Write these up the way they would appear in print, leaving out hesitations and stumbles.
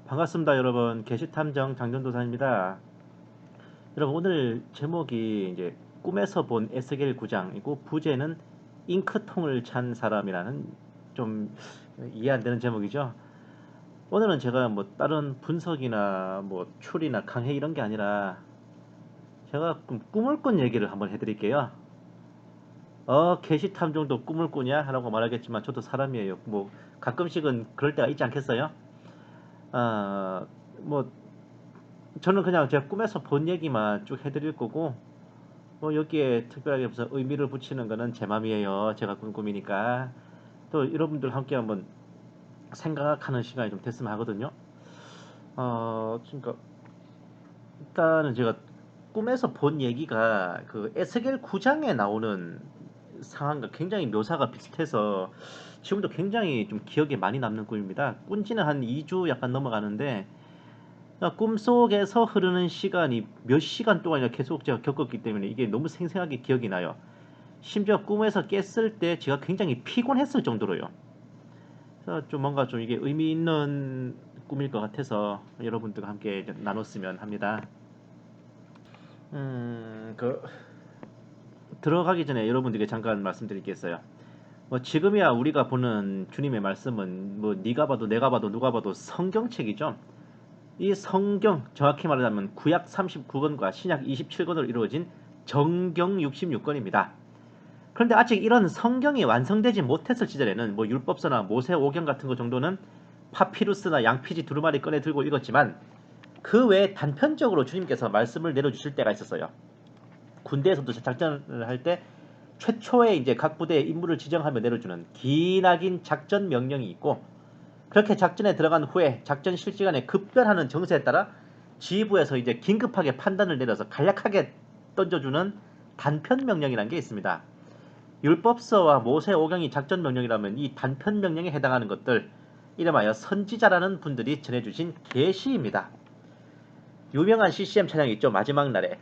반갑습니다, 여러분. 게시탐정 장전도사입니다. 여러분, 오늘 제목이 이제 꿈에서 본 에스겔 구장이고 부제는 잉크통을 찬 사람이라는 좀 이해 안 되는 제목이죠. 오늘은 제가 뭐 다른 분석이나 뭐 추리나 강해 이런 게 아니라 제가 꿈을 꾼 얘기를 한번 해드릴게요. 게시탐정도 꿈을 꾸냐? 라고 말하겠지만 저도 사람이에요. 뭐 가끔씩은 그럴 때가 있지 않겠어요? 아, 뭐 저는 그냥 제가 꿈에서 본 얘기만 쭉 해드릴 거고, 뭐 여기에 특별하게 무슨 의미를 붙이는 거는 제 맘이에요. 제가 꾼 꿈이니까. 또 여러분들 함께 한번 생각하는 시간이 좀 됐으면 하거든요. 그러니까 일단은 제가 꿈에서 본 얘기가 그 에스겔 9장에 나오는 상황과 굉장히 묘사가 비슷해서 지금도 굉장히 좀 기억에 많이 남는 꿈입니다. 꾼 지는 한 2주 약간 넘어가는데 꿈속에서 흐르는 시간이 몇 시간 동안이나 계속 제가 겪었기 때문에 이게 너무 생생하게 기억이 나요. 심지어 꿈에서 깼을 때 제가 굉장히 피곤했을 정도로요. 그래서 좀 뭔가 좀 이게 의미 있는 꿈일 것 같아서 여러분들과 함께 나눴으면 합니다. 그 들어가기 전에 여러분들에게 잠깐 말씀드리겠어요. 뭐 지금이야 우리가 보는 주님의 말씀은 뭐 네가 봐도 내가 봐도 누가 봐도 성경책이죠. 이 성경, 정확히 말하자면 구약 39권과 신약 27권으로 이루어진 정경 66권입니다. 그런데 아직 이런 성경이 완성되지 못했을 시절에는 뭐 율법서나 모세오경 같은 것 정도는 파피루스나 양피지 두루마리 꺼내 들고 읽었지만 그 외에 단편적으로 주님께서 말씀을 내려주실 때가 있었어요. 군대에서도 작전을 할 때 최초에 이제 각 부대의 임무를 지정하며 내려주는 기나긴 작전 명령이 있고, 그렇게 작전에 들어간 후에 작전 실시간에 급변하는 정세에 따라 지휘부에서 이제 긴급하게 판단을 내려서 간략하게 던져주는 단편 명령이라는 게 있습니다. 율법서와 모세오경이 작전 명령이라면 이 단편 명령에 해당하는 것들, 이름하여 선지자라는 분들이 전해주신 계시입니다. 유명한 CCM 찬양이 있죠. 마지막 날에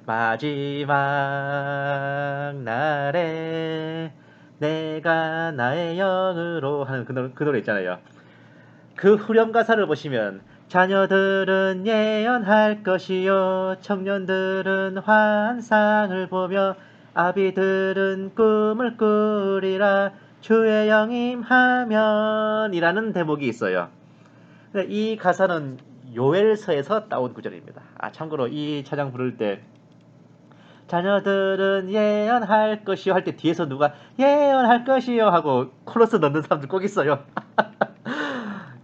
내가 나의 영으로 하는 그 노래 있잖아요. 그 후렴 가사를 보시면 자녀들은 예언할 것이요 청년들은 환상을 보며 아비들은 꿈을 꾸리라 주의 영임하면 이라는 대목이 있어요. 이 가사는 요엘서에서 따온 구절입니다. 참고로 이 찬양 부를 때 자녀들은 예언할 것이요 할 때 뒤에서 누가 예언할 것이요 하고 코러스 넣는 사람들 꼭 있어요.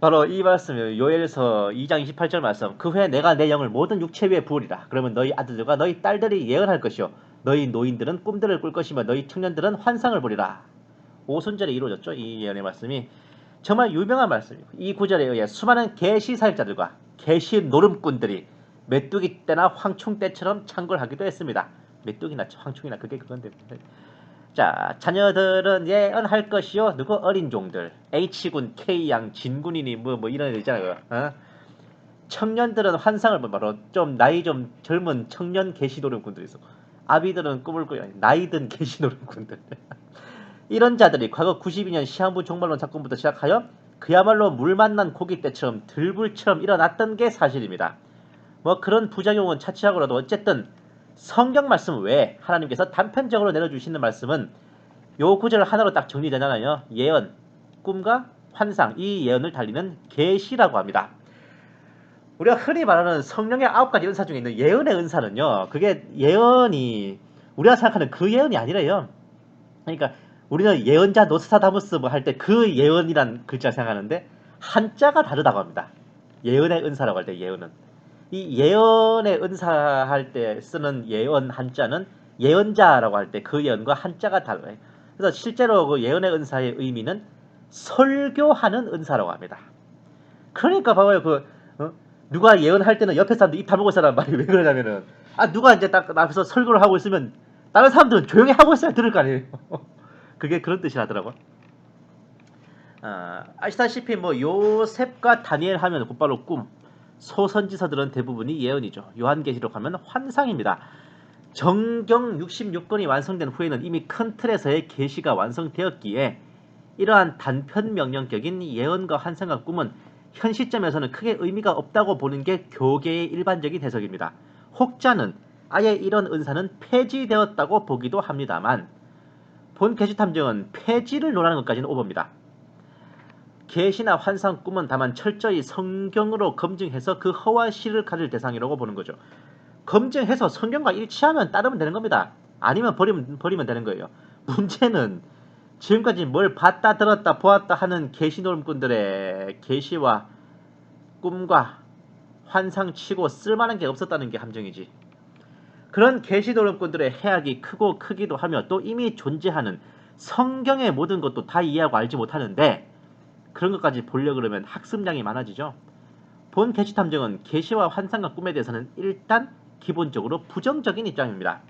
바로 이 말씀이에요. 요엘서 2장 28절 말씀. 그 후에 내가 내 영을 모든 육체 위에 부으리라. 그러면 너희 아들들과 너희 딸들이 예언할 것이요 너희 노인들은 꿈들을 꿀 것이며 너희 청년들은 환상을 보리라. 오순절에 이루어졌죠. 이 예언의 말씀이. 정말 유명한 말씀이고 이 구절에 의해 수많은 계시 사역자들과 계시 노름꾼들이 메뚜기 때나 황충 때처럼 창궐하기도 했습니다. 메뚜기나 황충이나 그게 그건데. 자, 자녀들은 예언할 것이요. 누구 어린 종들, H군, K양, 진군이니 뭐 이런 애 있잖아요. 청년들은 환상을 바로 좀 나이 좀 젊은 청년 계시노름꾼들이 있어. 아비들은 꿈을 꾸요. 나이 든 계시노름꾼들. 이런 자들이 과거 92년 시한부 종말론 사건부터 시작하여 그야말로 물 만난 고기 때처럼 들불처럼 일어났던 게 사실입니다. 뭐 그런 부작용은 차치하고라도 어쨌든 성경 말씀 외에 하나님께서 단편적으로 내려주시는 말씀은 요 구절 하나로 딱 정리되잖아요. 예언, 꿈과 환상, 이 예언을 달리는 계시라고 합니다. 우리가 흔히 말하는 성령의 9가지 은사 중에 있는 예언의 은사는요. 그게 예언이 우리가 생각하는 그 예언이 아니래요. 그러니까 우리는 예언자 노스타다무스 뭐 할 때 그 예언이란 글자 생각하는데 한자가 다르다고 합니다. 예언의 은사라고 할 때 예언은 이 예언의 은사 할 때 쓰는 예언 한자는 예언자라고 할 때 그 예언과 한자가 달라요. 그래서 실제로 그 예언의 은사의 의미는 설교하는 은사라고 합니다. 그러니까 봐봐요. 누가 예언할 때는 옆에 사람들 입 다물고 있으란 말이 왜 그러냐면은 누가 이제 딱 앞에서 설교를 하고 있으면 다른 사람들은 조용히 하고 있어야 들을 거 아니에요. 그게 그런 뜻이라더라고. 아시다시피 뭐 요셉과 다니엘 하면 곧바로 꿈, 소선지서들은 대부분이 예언이죠. 요한계시록 하면 환상입니다. 정경 66권이 완성된 후에는 이미 큰 틀에서의 계시가 완성되었기에 이러한 단편 명령격인 예언과 환상과 꿈은 현 시점에서는 크게 의미가 없다고 보는 게 교계의 일반적인 해석입니다. 혹자는 아예 이런 은사는 폐지되었다고 보기도 합니다만 본 계시탐정은 폐지를 논하는 것까지는 오봅니다. 계시나 환상, 꿈은 다만 철저히 성경으로 검증해서 그 허와 실을 가질 대상이라고 보는 거죠. 검증해서 성경과 일치하면 따르면 되는 겁니다. 아니면 버리면 되는 거예요. 문제는 지금까지 뭘 봤다 들었다 보았다 하는 계시노름꾼들의 계시와 꿈과 환상치고 쓸만한 게 없었다는 게 함정이지. 그런 계시노름꾼들의 해악이 크고 크기도 하며 또 이미 존재하는 성경의 모든 것도 다 이해하고 알지 못하는데 그런 것까지 보려고 그러면 학습량이 많아지죠. 본 계시탐정은 계시와 환상과 꿈에 대해서는 일단 기본적으로 부정적인 입장입니다.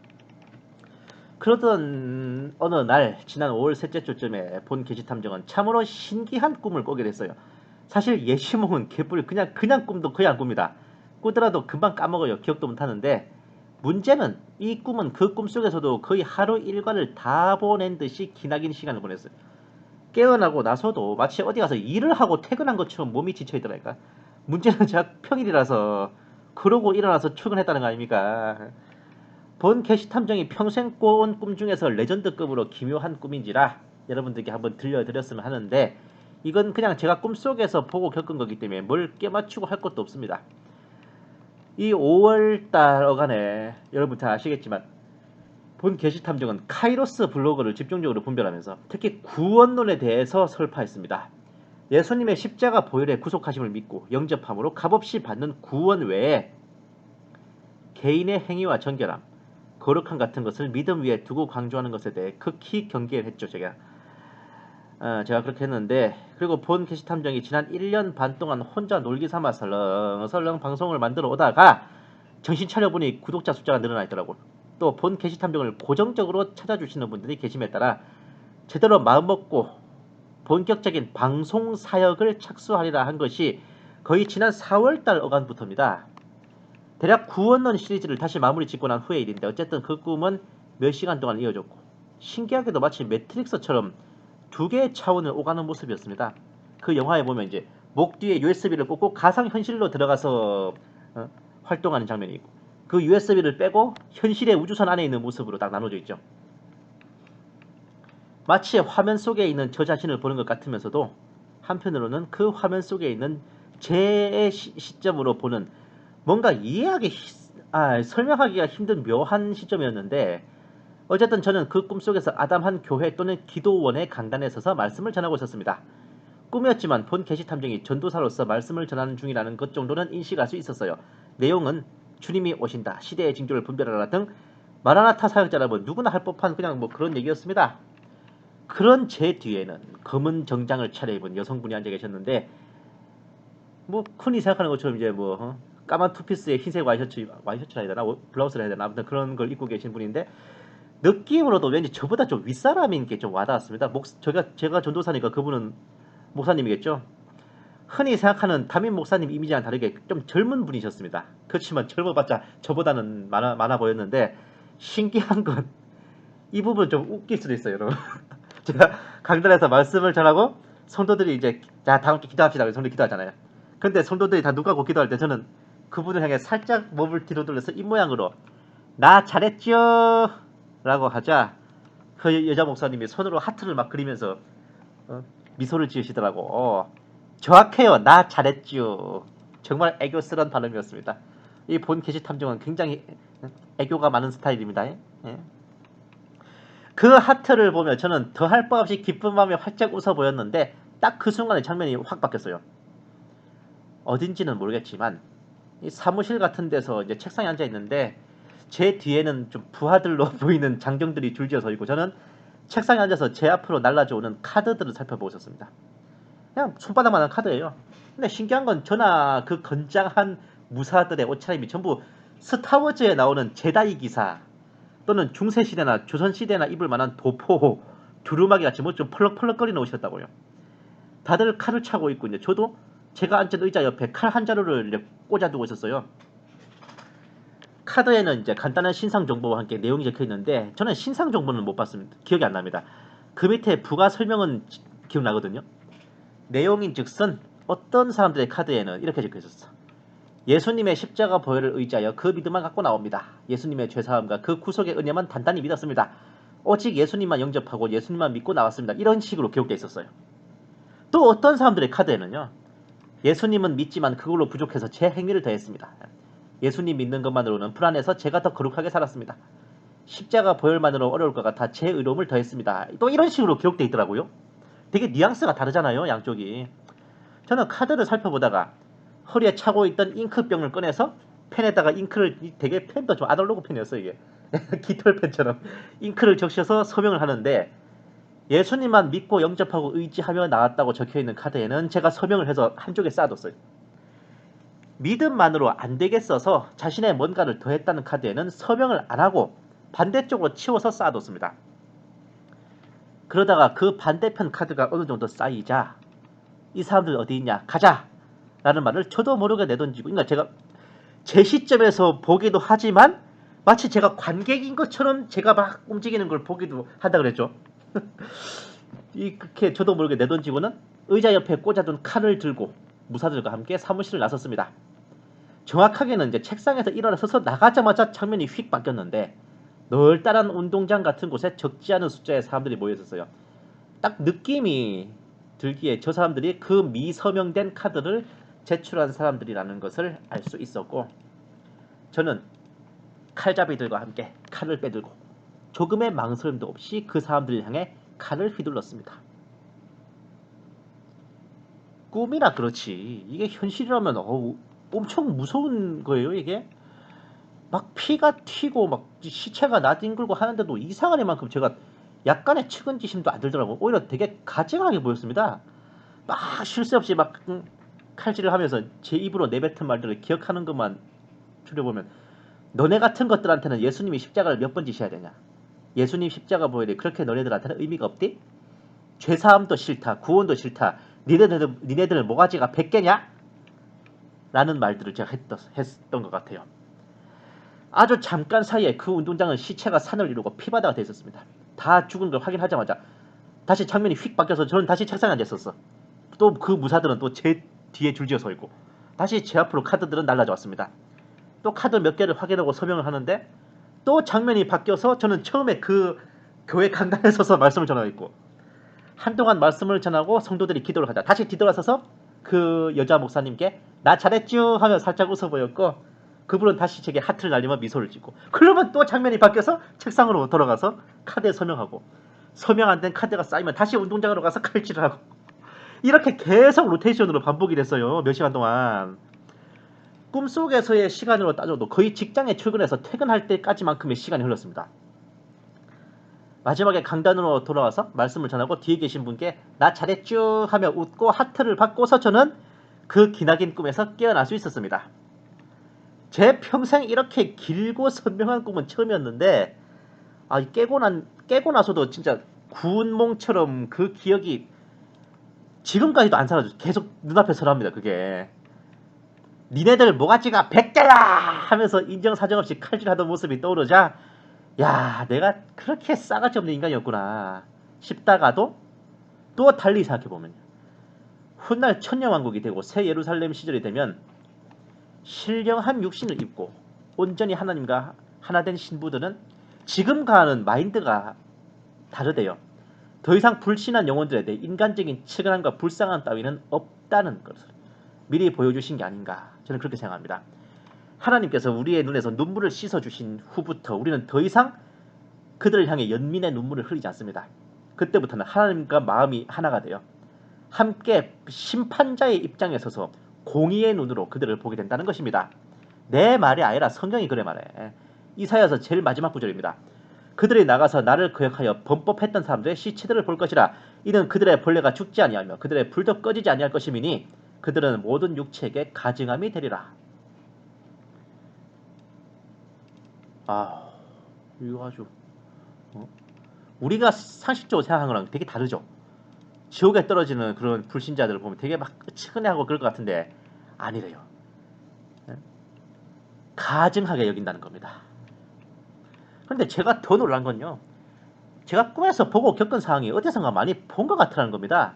그러던 어느 날 지난 5월 셋째 주쯤에 본 계시탐정은 참으로 신기한 꿈을 꾸게 됐어요. 사실 예시몽은 개뿔 그냥 꿈도 거의 안 꿉니다. 꾸더라도 금방 까먹어요. 기억도 못하는데 문제는 이 꿈은 그 꿈속에서도 거의 하루 일과를 다 보낸 듯이 기나긴 시간을 보냈어요. 깨어나고 나서도 마치 어디 가서 일을 하고 퇴근한 것처럼 몸이 지쳐있더라니까. 문제는 제가 평일이라서 그러고 일어나서 출근했다는 거 아닙니까? 본 계시탐정이 평생 꿔온 꿈 중에서 레전드급으로 기묘한 꿈인지라 여러분들께 한번 들려드렸으면 하는데 이건 그냥 제가 꿈속에서 보고 겪은 거기 때문에 뭘 깨맞추고 할 것도 없습니다. 이 5월달 어간에 여러분 다 아시겠지만 본 계시탐정은 카이로스 블로그를 집중적으로 분별하면서 특히 구원론에 대해서 설파했습니다. 예수님의 십자가 보혈의 구속하심을 믿고 영접함으로 값없이 받는 구원 외에 개인의 행위와 정결함, 거룩함 같은 것을 믿음 위에 두고 강조하는 것에 대해 극히 경계를 했죠. 제가 그렇게 했는데 그리고 본 계시탐정이 지난 1년 반 동안 혼자 놀기 삼아 설렁설렁 방송을 만들어 오다가 정신 차려보니 구독자 숫자가 늘어나 있더라고. 또 본 게시탐정을 고정적으로 찾아주시는 분들이 계심에 따라 제대로 마음먹고 본격적인 방송 사역을 착수하리라 한 것이 거의 지난 4월달 어간부터입니다. 대략 구원론 시리즈를 다시 마무리 짓고 난 후의 일인데 어쨌든 그 꿈은 몇 시간 동안 이어졌고 신기하게도 마치 매트릭스처럼 두 개의 차원을 오가는 모습이었습니다. 그 영화에 보면 이제 목 뒤에 USB를 꽂고 가상현실로 들어가서 활동하는 장면이 있고 그 USB를 빼고 현실의 우주선 안에 있는 모습으로 딱 나눠져 있죠. 마치 화면 속에 있는 저 자신을 보는 것 같으면서도 한편으로는 그 화면 속에 있는 제 시점으로 보는 뭔가 설명하기가 힘든 묘한 시점이었는데 어쨌든 저는 그 꿈속에서 아담 한 교회 또는 기도원의 강단에 서서 말씀을 전하고 있었습니다. 꿈이었지만 본 계시탐정이 전도사로서 말씀을 전하는 중이라는 것 정도는 인식할 수 있었어요. 내용은 주님이 오신다, 시대의 징조를 분별하라 등 마라나타 사역자라면 누구나 할 법한 그냥 뭐 그런 얘기였습니다. 그런 제 뒤에는 검은 정장을 차려입은 여성분이 앉아 계셨는데 뭐 흔히 생각하는 것처럼 이제 까만 투피스에 흰색 와이셔츠라 해야 되나 블라우스라 해야 되나 아무튼 그런 걸 입고 계신 분인데 느낌으로도 왠지 저보다 좀 윗사람인 게 좀 와닿았습니다. 제가 전도사니까 그분은 목사님이겠죠. 흔히 생각하는 담임 목사님 이미지와는 다르게 좀 젊은 분이셨습니다. 그렇지만 젊어봤자 저보다는 많아 보였는데 신기한 건 이 부분 좀 웃길 수도 있어요, 여러분. 제가 강단에서 말씀을 전하고 성도들이 이제 자 다음 주 기도합시다. 성도들이 기도하잖아요. 근데 성도들이 다 눈 감고 기도할 때 저는 그분을 향해 살짝 몸을 뒤로 돌려서 입모양으로 나 잘했죠 라고 하자 그 여자 목사님이 손으로 하트를 막 그리면서 미소를 지으시더라고. 정확해요. 나 잘했죠. 정말 애교스러운 발음이었습니다. 이 본 게시탐정은 굉장히 애교가 많은 스타일입니다. 예? 그 하트를 보며 저는 더할 바 없이 기쁜 마음에 활짝 웃어 보였는데 딱 그 순간에 장면이 확 바뀌었어요. 어딘지는 모르겠지만 이 사무실 같은 데서 이제 책상에 앉아 있는데 제 뒤에는 좀 부하들로 보이는 장정들이 줄지어 서 있고 저는 책상에 앉아서 제 앞으로 날라져 오는 카드들을 살펴보고 있었습니다. 그냥 손바닥만한 카드예요. 근데 신기한 건 저나 그 건장한 무사들의 옷차림이 전부 스타워즈에 나오는 제다이 기사 또는 중세시대나 조선시대나 입을 만한 도포, 두루마기 같이 뭐 좀 펄럭펄럭거리는 옷이었다고요. 다들 칼을 차고 있고 이제 저도 제가 앉은 의자 옆에 칼 한 자루를 이제 꽂아두고 있었어요. 카드에는 이제 간단한 신상 정보와 함께 내용이 적혀 있는데 저는 신상 정보는 못 봤습니다. 기억이 안 납니다. 그 밑에 부가 설명은 기억나거든요. 내용인즉슨 어떤 사람들의 카드에는 이렇게 적혀 있었어. 예수님의 십자가 보혈을 의지하여 그 믿음만 갖고 나옵니다. 예수님의 죄사함과 그 구속의 은혜만 단단히 믿었습니다. 오직 예수님만 영접하고 예수님만 믿고 나왔습니다. 이런 식으로 기록되어 있었어요. 또 어떤 사람들의 카드에는요. 예수님은 믿지만 그걸로 부족해서 제 행위를 더했습니다. 예수님 믿는 것만으로는 불안해서 제가 더 거룩하게 살았습니다. 십자가 보혈만으로 어려울 것 같아 제 의로움을 더했습니다. 또 이런 식으로 기록되어 있더라고요. 되게 뉘앙스가 다르잖아요, 양쪽이. 저는 카드를 살펴보다가 허리에 차고 있던 잉크병을 꺼내서 펜에다가 잉크를, 되게 펜도 좀 아날로그 펜이었어요, 이게. 깃털 펜처럼 잉크를 적셔서 서명을 하는데, 예수님만 믿고 영접하고 의지하며 나왔다고 적혀있는 카드에는 제가 서명을 해서 한쪽에 쌓아뒀어요. 믿음만으로 안 되겠어서 자신의 뭔가를 더했다는 카드에는 서명을 안 하고 반대쪽으로 치워서 쌓아뒀습니다. 그러다가 그 반대편 카드가 어느 정도 쌓이자 이 사람들 어디 있냐, 가자! 라는 말을 저도 모르게 내던지고, 그러니까 제가 제 시점에서 보기도 하지만 마치 제가 관객인 것처럼 제가 막 움직이는 걸 보기도 한다 그랬죠. 이렇게 저도 모르게 내던지고는 의자 옆에 꽂아둔 칼을 들고 무사들과 함께 사무실을 나섰습니다. 정확하게는 이제 책상에서 일어나서서 나가자마자 장면이 휙 바뀌었는데, 널따란 운동장 같은 곳에 적지 않은 숫자의 사람들이 모여 있었어요. 딱 느낌이 들기에 저 사람들이 그 미서명된 카드를 제출한 사람들이라는 것을 알 수 있었고, 저는 칼잡이들과 함께 칼을 빼들고 조금의 망설임도 없이 그 사람들을 향해 칼을 휘둘렀습니다. 꿈이라 그렇지 이게 현실이라면 엄청 무서운 거예요. 이게 막 피가 튀고 막 시체가 나뒹굴고 하는데도 이상한 애만큼 제가 약간의 측은지심도 안 들더라고. 오히려 되게 가증하게 보였습니다. 막 쉴 새 없이 막 칼질을 하면서 제 입으로 내뱉은 말들을 기억하는 것만 줄여보면, 너네 같은 것들한테는 예수님이 십자가를 몇 번 지셔야 되냐, 예수님 십자가 보혈이 그렇게 너네들한테는 의미가 없디? 죄사함도 싫다, 구원도 싫다, 니네들 모가지가 100개냐? 라는 말들을 제가 했던 것 같아요. 아주 잠깐 사이에 그 운동장은 시체가 산을 이루고 피바다가 되어 있었습니다. 다 죽은 걸 확인하자마자 다시 장면이 휙 바뀌어서 저는 다시 책상에 앉았었어. 또 그 무사들은 또 제 뒤에 줄지어 서 있고, 다시 제 앞으로 카드들은 날라져 왔습니다. 또 카드 몇 개를 확인하고 서명을 하는데 또 장면이 바뀌어서 저는 처음에 그 교회 강단에 서서 말씀을 전하고 있고, 한동안 말씀을 전하고 성도들이 기도를 하자 다시 뒤돌아서서 그 여자 목사님께 나 잘했쥬 하며 살짝 웃어 보였고, 그분은 다시 제게 하트를 날리며 미소를 짓고, 그러면 또 장면이 바뀌어서 책상으로 돌아가서 카드에 서명하고, 서명 안 된 카드가 쌓이면 다시 운동장으로 가서 칼질을 하고, 이렇게 계속 로테이션으로 반복이 됐어요. 몇 시간 동안. 꿈속에서의 시간으로 따져도 거의 직장에 출근해서 퇴근할 때까지만큼의 시간이 흘렀습니다. 마지막에 강단으로 돌아와서 말씀을 전하고 뒤에 계신 분께 나 잘했쥬 하며 웃고 하트를 받고서 저는 그 기나긴 꿈에서 깨어날 수 있었습니다. 제 평생 이렇게 길고 선명한 꿈은 처음이었는데, 깨고 나서도 진짜 구운몽처럼 그 기억이 지금까지도 안 사라져. 계속 눈앞에 서랍니다. 그게 니네들 모가지가 100개야 하면서 인정사정 없이 칼질하던 모습이 떠오르자, 야, 내가 그렇게 싸가지 없는 인간이었구나 싶다가도, 또 달리 생각해보면 훗날 천년왕국이 되고 새 예루살렘 시절이 되면 신령한 육신을 입고 온전히 하나님과 하나된 신부들은 지금과는 마인드가 다르대요. 더 이상 불신한 영혼들에 대해 인간적인 측은함과 불쌍함 따위는 없다는 것을 미리 보여주신 게 아닌가, 저는 그렇게 생각합니다. 하나님께서 우리의 눈에서 눈물을 씻어주신 후부터 우리는 더 이상 그들을 향해 연민의 눈물을 흘리지 않습니다. 그때부터는 하나님과 마음이 하나가 되어 함께 심판자의 입장에 서서 공의의 눈으로 그들을 보게 된다는 것입니다. 내 말이 아니라 성경이 그래 말해. 이사야서 제일 마지막 구절입니다. 그들이 나가서 나를 거역하여 범법했던 사람들의 시체들을 볼 것이라. 이는 그들의 벌레가 죽지 아니하며 그들의 불도 꺼지지 아니할 것이미니 그들은 모든 육체에게 가증함이 되리라. 이거 아주 우리가 상식적으로 생각하는 거랑 되게 다르죠. 지옥에 떨어지는 그런 불신자들을 보면 되게 막 측은해하고 그럴 것 같은데 아니래요. 가증하게 여긴다는 겁니다. 그런데 제가 더 놀란 건요, 제가 꿈에서 보고 겪은 상황이 어디선가 많이 본 것 같다는 겁니다.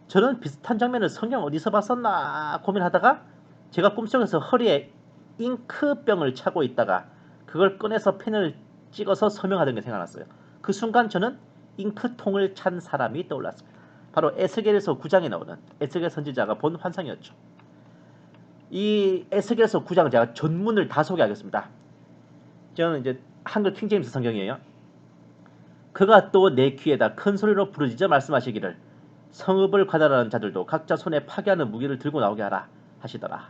저는 비슷한 장면을 성경 어디서 봤었나 고민하다가 제가 꿈속에서 허리에 잉크병을 차고 있다가 그걸 꺼내서 펜을 찍어서 서명하던 게 생각났어요. 그 순간 저는 잉크통을 찬 사람이 떠올랐습니다. 바로 에스겔에서 9장에 나오는 에스겔 선지자가 본 환상이었죠. 이 에스겔서 9장은 제가 전문을 다 소개하겠습니다. 저는 이제 한글 킹제임스 성경이에요. 그가 또 내 귀에다 큰 소리로 부르짖어 말씀하시기를 성읍을 관할하는 자들도 각자 손에 파괴하는 무기를 들고 나오게 하라 하시더라.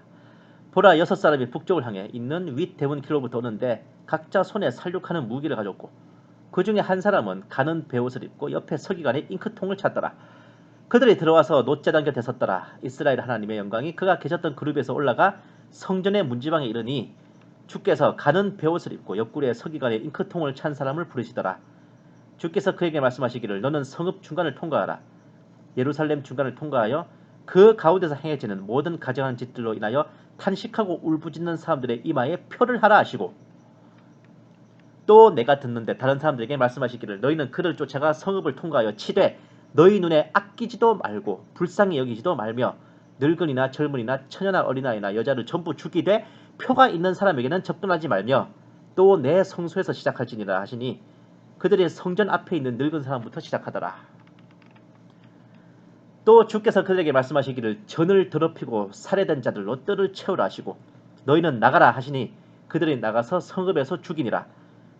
보라 6사람이 북쪽을 향해 있는 윗 대문 길로부터 오는데 각자 손에 살육하는 무기를 가졌고 그 중에 한 사람은 가는 베옷을 입고 옆에 서기관의 잉크통을 찼더라. 그들이 들어와서 놋제단 곁에 섰더라. 이스라엘 하나님의 영광이 그가 계셨던 그룹에서 올라가 성전의 문지방에 이르니 주께서 가는 베옷을 입고 옆구리에 서기관의 잉크통을 찬 사람을 부르시더라. 주께서 그에게 말씀하시기를 너는 성읍 중간을 통과하라. 예루살렘 중간을 통과하여 그 가운데서 행해지는 모든 가증한 짓들로 인하여 탄식하고 울부짖는 사람들의 이마에 표를 하라 하시고 또 내가 듣는데 다른 사람들에게 말씀하시기를 너희는 그를 쫓아가 성읍을 통과하여 치되 너희 눈에 아끼지도 말고 불쌍히 여기지도 말며 늙은이나 젊은이나 처녀나 어린아이나 여자를 전부 죽이되 표가 있는 사람에게는 접근하지 말며 또 내 성소에서 시작할지니라 하시니 그들이 성전 앞에 있는 늙은 사람부터 시작하더라. 또 주께서 그들에게 말씀하시기를 전을 더럽히고 살해된 자들로 뜰을 채우라 하시고 너희는 나가라 하시니 그들이 나가서 성읍에서 죽이니라.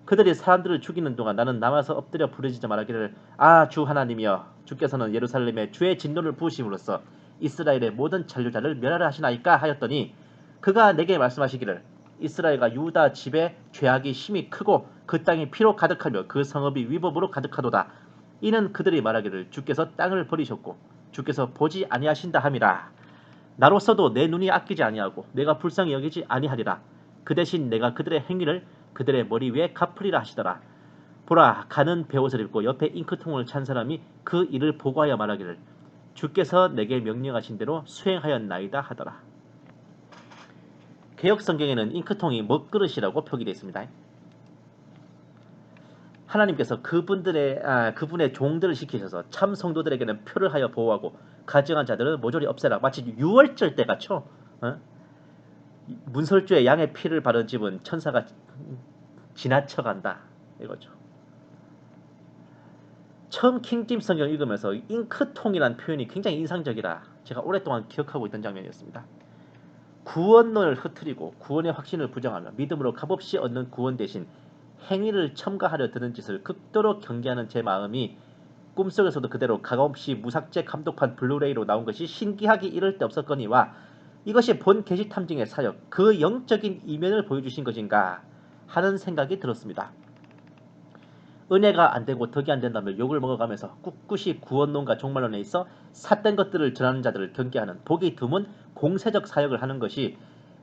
그들이 사람들을 죽이는 동안 나는 남아서 엎드려 부르짖어 말하기를 아 주 하나님이여 주께서는 예루살렘에 주의 진노를 부으심으로써 이스라엘의 모든 잔류자를 멸하라 하시나이까 하였더니 그가 내게 말씀하시기를 이스라엘과 유다 집의 죄악이 심히 크고 그 땅이 피로 가득하며 그 성읍이 위법으로 가득하도다. 이는 그들이 말하기를 주께서 땅을 버리셨고 주께서 보지 아니하신다 함이라. 나로서도 내 눈이 아끼지 아니하고 내가 불쌍히 여기지 아니하리라. 그 대신 내가 그들의 행위를 그들의 머리 위에 갚으리라 하시더라. 보라 가는 베옷을 입고 옆에 잉크통을 찬 사람이 그 일을 보고하여 말하기를 주께서 내게 명령하신 대로 수행하였나이다 하더라. 개역 성경에는 잉크통이 먹그릇이라고 표기되어 있습니다. 하나님께서 그분의 종들을 시키셔서 참 성도들에게는 표를 하여 보호하고 가증한 자들은 모조리 없애라. 마치 유월절 때 같죠. 문설주에 양의 피를 바른 집은 천사가 지나쳐간다 이거죠. 처음 킹제임스 성경을 읽으면서 잉크통이라는 표현이 굉장히 인상적이라 제가 오랫동안 기억하고 있던 장면이었습니다. 구원론을 흐트리고 구원의 확신을 부정하며 믿음으로 값없이 얻는 구원 대신 행위를 첨가하려 드는 짓을 극도로 경계하는 제 마음이 꿈속에서도 그대로 가감없이 무삭제 감독판 블루레이로 나온 것이 신기하기 이를 데 없었거니와 이것이 본 계시탐정의 사역, 그 영적인 이면을 보여주신 것인가 하는 생각이 들었습니다. 은혜가 안되고 덕이 안된다며 욕을 먹어가면서 꿋꿋이 구원론과 종말론에 있어 삿된 것들을 전하는 자들을 경계하는 보기 드문 공세적 사역을 하는 것이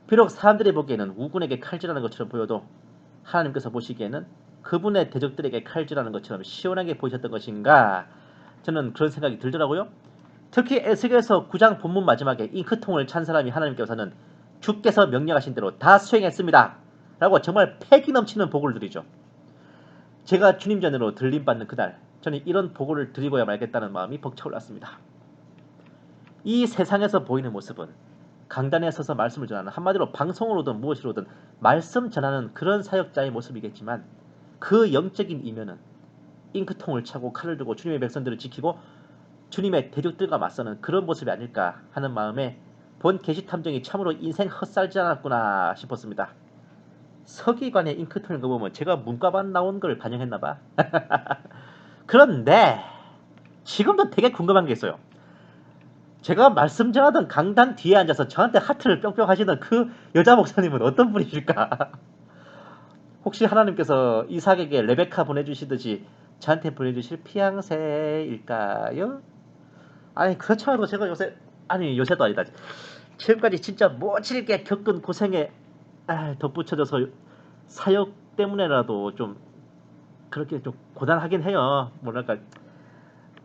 비록 사람들이 보기에는 우군에게 칼질하는 것처럼 보여도 하나님께서 보시기에는 그분의 대적들에게 칼질하는 것처럼 시원하게 보이셨던 것인가 저는 그런 생각이 들더라고요. 특히 에스겔서 9장 본문 마지막에 잉크통을 찬 사람이 하나님께서는 주께서 명령하신 대로 다 수행했습니다 라고 정말 패기 넘치는 보고를 드리죠. 제가 주님 전으로 들림받는 그날 저는 이런 보고를 드리고야 말겠다는 마음이 벅차올랐습니다. 이 세상에서 보이는 모습은 강단에 서서 말씀을 전하는 한마디로 방송으로든 무엇으로든 말씀 전하는 그런 사역자의 모습이겠지만 그 영적인 이면은 잉크통을 차고 칼을 들고 주님의 백성들을 지키고 주님의 대적들과 맞서는 그런 모습이 아닐까 하는 마음에 본 계시탐정이 참으로 인생 헛살지 않았구나 싶었습니다. 서기관의 잉크통을 보면 제가 문과반 나온 걸 반영했나봐. 그런데 지금도 되게 궁금한 게 있어요. 제가 말씀 전하던 강단 뒤에 앉아서 저한테 하트를 뿅뿅 하시던 그 여자 목사님은 어떤 분이실까? 혹시 하나님께서 이삭에게 레베카 보내주시듯이 저한테 보내주실 피앙새일까요? 아니 그렇지 않아도 제가 요새도 아니다. 지금까지 진짜 모질게 겪은 고생에 덧붙여져서 사역 때문에라도 좀 그렇게 좀 고단하긴 해요. 뭐랄까.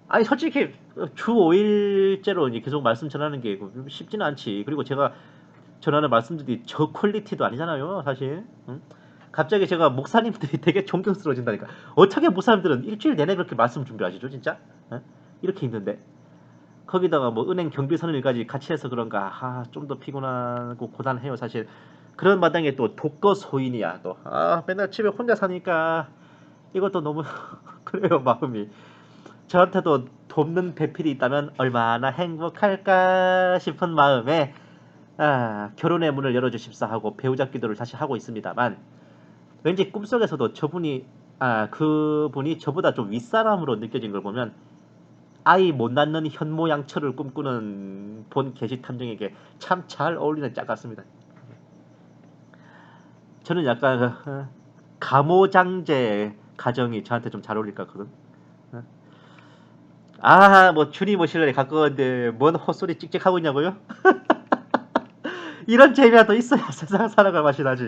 아니 솔직히 주 5일째로 계속 말씀 전하는 게 쉽지는 않지. 그리고 제가 전하는 말씀들이 저 퀄리티도 아니잖아요, 사실. 응? 갑자기 제가 목사님들이 되게 존경스러워진다니까. 어떻게 목사님들은 일주일 내내 그렇게 말씀 준비하시죠, 진짜? 응? 이렇게 힘든데. 거기다가 뭐 은행 경비 서는 일까지 같이 해서 그런가 좀 더 피곤하고 고단해요 사실. 그런 마당에 또 독거 소인이야 또 맨날 집에 혼자 사니까 이것도 너무 그래요 마음이. 저한테도 돕는 배필이 있다면 얼마나 행복할까 싶은 마음에 결혼의 문을 열어주십사 하고 배우자 기도를 다시 하고 있습니다만, 왠지 꿈속에서도 그분이 저보다 좀 윗사람으로 느껴진 걸 보면 아이 못 낳는 현모양처를 꿈꾸는 본 게시탐정에게 참 잘 어울리는 짝 같습니다. 저는 약간 가모장제 가정이 저한테 좀 잘 어울릴 것 같거든. 뭐 주님 오실래 가까운데 뭔 헛소리 찍찍하고 있냐고요? 이런 재미가 또 있어야 세상 살아갈 맛이 나지.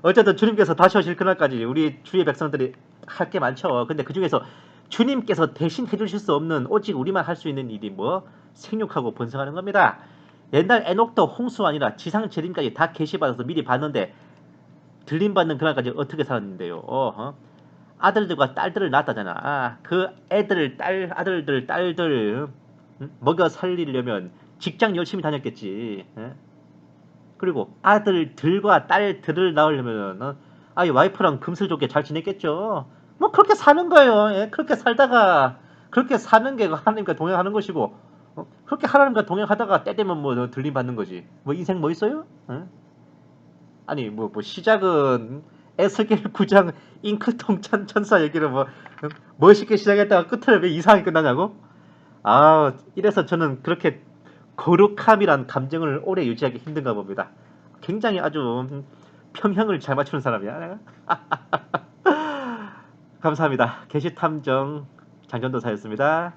어쨌든 주님께서 다시 오실 그날까지 우리 주의 백성들이 할 게 많죠. 근데 그 중에서 주님께서 대신 해주실 수 없는 오직 우리만 할 수 있는 일이 뭐? 생육하고 번성하는 겁니다. 옛날 에녹도 홍수 아니라 지상 재림까지 다 계시받아서 미리 봤는데 들림받는 그날까지 어떻게 살았는데요? 아들들과 딸들을 낳았다잖아. 그 애들, 아들들, 딸들 먹여 살리려면 직장 열심히 다녔겠지. 그리고 아들들과 딸들을 낳으려면 와이프랑 금슬좋게 잘 지냈겠죠. 뭐 그렇게 사는 거예요. 그렇게 살다가 그렇게 사는 게 하나님과 동행하는 것이고, 그렇게 하나님과 동행하다가 때 되면 뭐 들림 받는 거지. 뭐 인생 뭐 있어요? 아니 뭐 시작은 에스겔 9장 잉크통천 천사 얘기를 뭐 멋있게 시작했다가 끝을 왜 이상하게 끝나냐고? 이래서 저는 그렇게 거룩함이란 감정을 오래 유지하기 힘든가 봅니다. 굉장히 아주 평형을 잘 맞추는 사람이야 내가. 감사합니다. 게시탐정 장전도사였습니다.